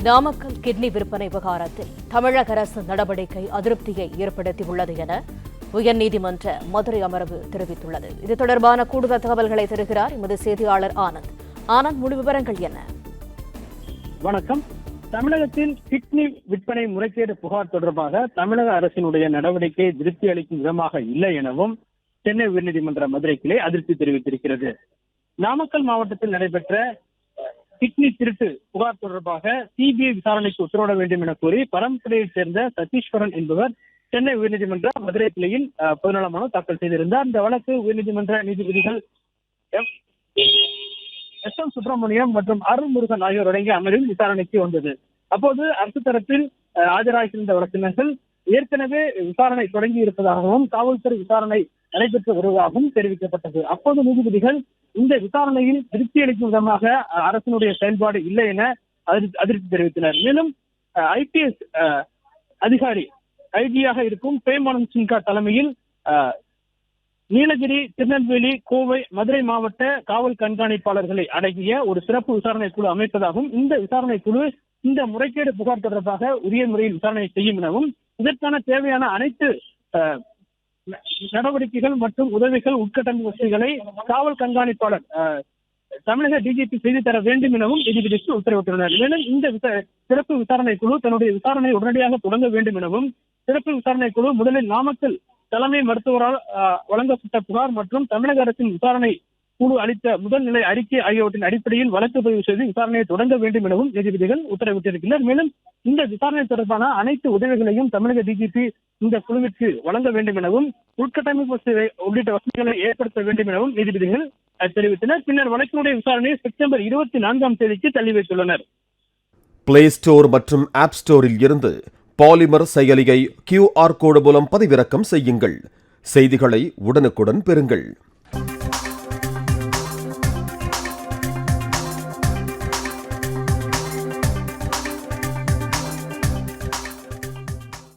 Namakkal kidney விற்பனை விவகாரத்தில் தமிழக அரசு நடவடிக்கை அதிருப்தியை ஏற்படுத்தியுள்ளது என உயர்நீதிமன்ற மதுரை அமர்வு தெரிவித்துள்ளது. இது தொடர்பான கூடுதல் தகவல்களை தருகிறார் எமது செய்தியாளர் ஆனந்த். ஆனந்த், முழு விவரங்கள் என்ன? வணக்கம். தமிழகத்தில் கிட்னி விற்பனை முறைகேடு புகார் தொடர்பாக தமிழக அரசினுடைய நடவடிக்கை திருப்தி அளிக்கும் விதமாக இல்லை எனவும் சென்னை உயர்நீதிமன்ற மதுரை கிளை அதிருப்தி தெரிவித்திருக்கிறது. நாமக்கல் மாவட்டத்தில் நடைபெற்ற கிட்னி திருட்டு புகார் தொடர்பாக சிபிஐ விசாரணைக்கு உத்தரவிட வேண்டும் என கோரி பரம்பரையைச் சேர்ந்த சதீஸ்வரன் என்பவர் சென்னை உயர்நீதிமன்ற மதுரை கிளையில் பொதுநல மனு தாக்கல் செய்திருந்தார். இந்த வழக்கு உயர்நீதிமன்ற நீதிபதிகள் எஸ்.எம். சுப்பிரமணியம் மற்றும் அருள்முருகன் ஆகியோர் அடங்கிய அமர்வில் விசாரணைக்கு வந்தது. அப்போது அரசு தரப்பில் ஆஜராகியிருந்த வழக்கினர்கள் ஏற்கனவே விசாரணை தொடங்கி இருப்பதாகவும் காவல்துறை விசாரணை நடைபெற்று வருவதாகவும் தெரிவிக்கப்பட்டது. அப்போது நீதிபதிகள் இந்த விசாரணையில் திருப்தி அளிக்கும் விதமாக அரசினுடைய செயல்பாடு இல்லை என அதிருப்தி தெரிவித்தனர். மேலும் ஐபிஎஸ் அதிகாரி ஐஜியாக இருக்கும் பிரேமானந்த் சின்ஹா தலைமையில் நீலகிரி, திருநெல்வேலி, கோவை, மதுரை மாவட்ட காவல் கண்காணிப்பாளர்களை அடங்கிய ஒரு சிறப்பு விசாரணை குழு அமைப்பதாகவும், இந்த விசாரணை குழு இந்த முறைகேடு புகார் தொடர்பாக உரிய முறையில் விசாரணை செய்யும் எனவும், இதற்கான தேவையான அனைத்து நடவடிக்கைகள் மற்றும் உதவிகள் உட்கட்டமைப்பு வசதிகளை காவல் கண்காணிப்பாளர் தமிழக டிஜிபி செய்து தர வேண்டும் எனவும் நீதிபதிக்கு உத்தரவிட்டுள்ளனர். மேலும் இந்த சிறப்பு விசாரணை குழு தன்னுடைய விசாரணை உடனடியாக தொடங்க வேண்டும் எனவும், சிறப்பு விசாரணை குழு முதலில் நாமக்கல் தலைமை மருத்துவரால் வழங்கப்பட்ட புகார் மற்றும் தமிழக அரசின் விசாரணை குழு அளித்த முதல்நிலை அறிக்கை ஆகியவற்றின் அடிப்படையில் வழக்கு பதிவு செய்து விசாரணையை தொடங்க வேண்டும் எனவும் நீதிபதிகள் உத்தரவிட்டிருக்கின்றனர். மேலும் இந்த விசாரணை தொடர்பான அனைத்து உதவிகளையும் தமிழக டிஜிபி இந்த குழுவிற்கு வழங்க வேண்டும் எனவும், உள்கட்டமைப்பு உள்ளிட்ட வசதிகளை ஏற்படுத்த வேண்டும் எனவும் நீதிபதிகள் தெரிவித்தனர். பின்னர் வழக்கினுடைய விசாரணையை செப்டம்பர் 24 தள்ளி வைத்துள்ளனர். பிளே ஸ்டோர் மற்றும் ஆப் ஸ்டோரில் இருந்து பாலிமர் செயலியை QR கோடு மூலம் பதிவிறக்கம் செய்யுங்கள். செய்திகளை உடனுக்குடன் பெறுங்கள்.